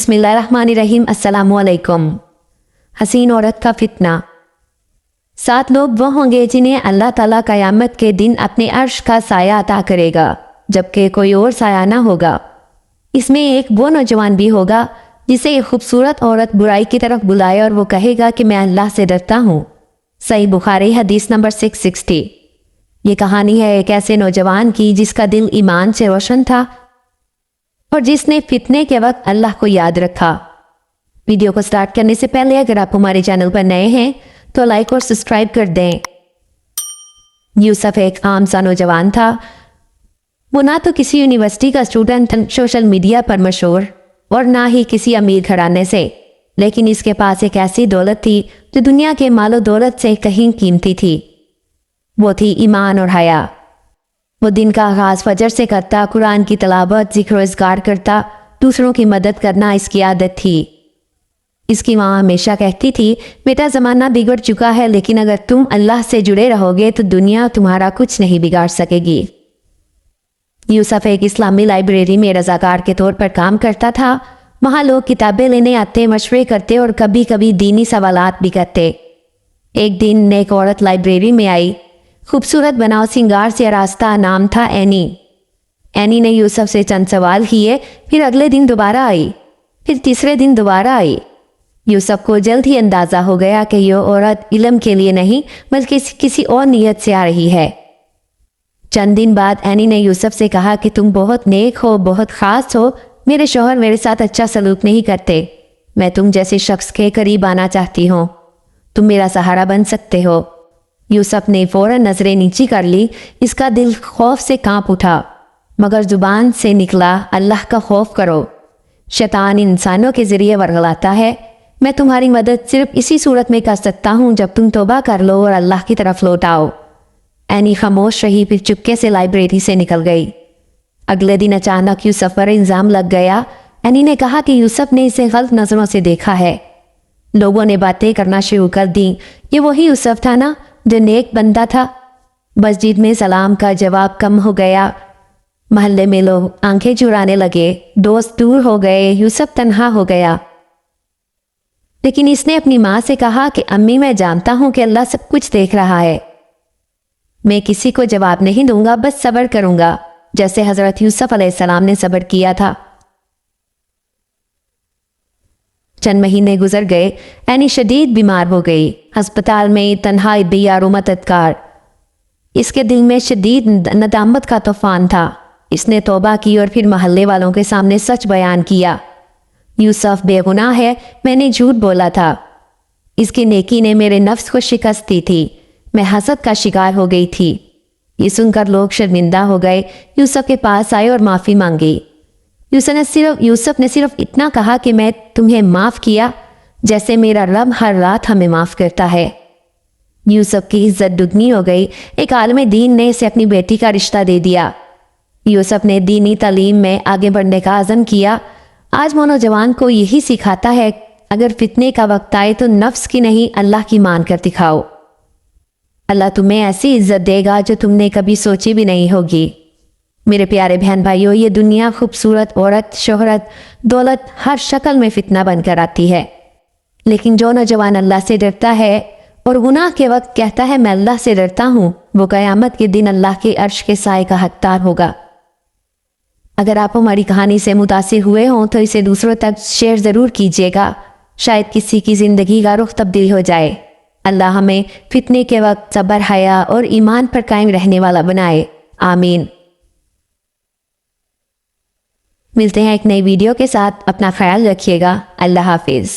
बिस्मिल्लाहिर्रहमानिर्रहीम। अस्सलामु अलैकुम। हसीन औरत का फितना। 7 लोग वो होंगे जिन्हें अल्लाह ताला क़यामत के दिन अपने अर्श का साया अता करेगा, जबकि कोई और साया ना होगा। इसमें एक वो नौजवान भी होगा जिसे एक खूबसूरत औरत बुराई की तरफ बुलाए और वो कहेगा कि मैं अल्लाह से डरता हूँ। सही बुखारी हदीस नंबर 660। ये कहानी है एक ऐसे नौजवान की जिसका दिल ईमान से रोशन था और जिसने फितने के वक्त अल्लाह को याद रखा। वीडियो को स्टार्ट करने से पहले अगर आप हमारे चैनल पर नए हैं तो लाइक और सब्सक्राइब कर दें। यूसुफ एक आम सा नौजवान था। वो ना तो किसी यूनिवर्सिटी का स्टूडेंट, सोशल मीडिया पर मशहूर, और ना ही किसी अमीर घराने से, लेकिन इसके पास एक ऐसी दौलत थी जो दुनिया के मालो दौलत से कहीं कीमती थी। वो थी ईमान और हया। वो दिन का आगाज फजर से करता, कुरान की तलावत, जिक्र रोजगार करता, दूसरों की मदद करना इसकी आदत थी। इसकी माँ हमेशा कहती थी, बेटा ज़माना बिगड़ चुका है, लेकिन अगर तुम अल्लाह से जुड़े रहोगे तो दुनिया तुम्हारा कुछ नहीं बिगाड़ सकेगी। यूसुफ एक इस्लामी लाइब्रेरी में रज़ाकार के तौर पर काम करता था। वहाँ लोग किताबें लेने आते, मशवरे करते और कभी कभी दीनी सवालात भी करते। एक दिन एक औरत लाइब्रेरी में आई। खूबसूरत बनाव सिंगार से आरास्ता, नाम था एनी। एनी ने यूसुफ से चंद सवाल किए, फिर अगले दिन दोबारा आई, फिर तीसरे दिन दोबारा आई। यूसुफ को जल्द ही अंदाज़ा हो गया कि यह औरत इल्म के लिए नहीं बल्कि किसी और नीयत से आ रही है। चंद दिन बाद एनी ने यूसुफ से कहा कि तुम बहुत नेक हो, बहुत ख़ास हो। मेरे शौहर मेरे साथ अच्छा सलूक नहीं करते। मैं तुम जैसे शख्स के करीब आना चाहती हूँ। तुम मेरा सहारा बन सकते हो। यूसुफ ने फ़ौरन नज़रें नीची कर ली। इसका दिल खौफ से कांप उठा, मगर ज़ुबान से निकला, अल्लाह का खौफ करो। शैतान इंसानों के ज़रिए वर्गलाता है। मैं तुम्हारी मदद सिर्फ इसी सूरत में कर सकता हूँ जब तुम तौबा कर लो और अल्लाह की तरफ लौट आओ। एनी खामोश रही, फिर चुपके से लाइब्रेरी से निकल गई। अगले दिन अचानक यूसुफ पर इल्ज़ाम लग गया। एनी ने कहा कि यूसुफ ने इसे गलत नज़रों से देखा है। लोगों ने बातें करना शुरू कर दी। ये वही यूसुफ था ना जो नेक बंदा था। मस्जिद में सलाम का जवाब कम हो गया। महल्ले में लोग आंखें चुराने लगे। दोस्त दूर हो गए। यूसुफ तन्हा हो गया। लेकिन इसने अपनी माँ से कहा कि अम्मी, मैं जानता हूँ कि अल्लाह सब कुछ देख रहा है। मैं किसी को जवाब नहीं दूंगा, बस सब्र करूंगा, जैसे हजरत यूसुफ अलैहिस्सलाम ने सब्र किया था। चंद महीने गुजर गए। एनी शदीद बीमार हो गई। अस्पताल में तन्हाई, बेयारो मददगार। इसके दिल में शदीद नदामत का तूफान था। इसने तौबा की और फिर महल्ले वालों के सामने सच बयान किया। यूसुफ बेगुनाह है, मैंने झूठ बोला था। इसकी नेकी ने मेरे नफ्स को शिकस्त दी थी। मैं हसद का शिकार हो गई थी। ये सुनकर लोग शर्मिंदा हो गए। यूसुफ के पास आए और माफ़ी मांगी। यूसुफ ने सिर्फ इतना कहा कि मैं तुम्हें माफ़ किया जैसे मेरा रब हर रात हमें माफ़ करता है। यूसुफ की इज्जत दुगनी हो गई। एक आलिम दीन ने इसे अपनी बेटी का रिश्ता दे दिया। यूसुफ ने दीनी तालीम में आगे बढ़ने का आज़म किया। आज वो नौजवान को यही सिखाता है, अगर फितने का वक्त आए तो नफ्स की नहीं अल्लाह की मान कर दिखाओ। अल्लाह तुम्हें ऐसी इज्जत देगा जो तुमने कभी सोची भी नहीं होगी। मेरे प्यारे बहन भाइयों, ये दुनिया खूबसूरत औरत, शोहरत, दौलत हर शक्ल में फितना बनकर आती है। लेकिन जो नौजवान अल्लाह से डरता है और गुनाह के वक्त कहता है मैं अल्लाह से डरता हूँ, वो क़यामत के दिन अल्लाह के अर्श के साए का हकदार होगा। अगर आप हमारी कहानी से मुतासिर हुए हों तो इसे दूसरों तक शेयर ज़रूर कीजिएगा। शायद किसी की ज़िंदगी का रुख तब्दील हो जाए। अल्लाह हमें फितने के वक्त सब्र, हया और ईमान पर कायम रहने वाला बनाए। आमीन। मिलते हैं एक नई वीडियो के साथ। अपना ख्याल रखिएगा। अल्लाह हाफिज़।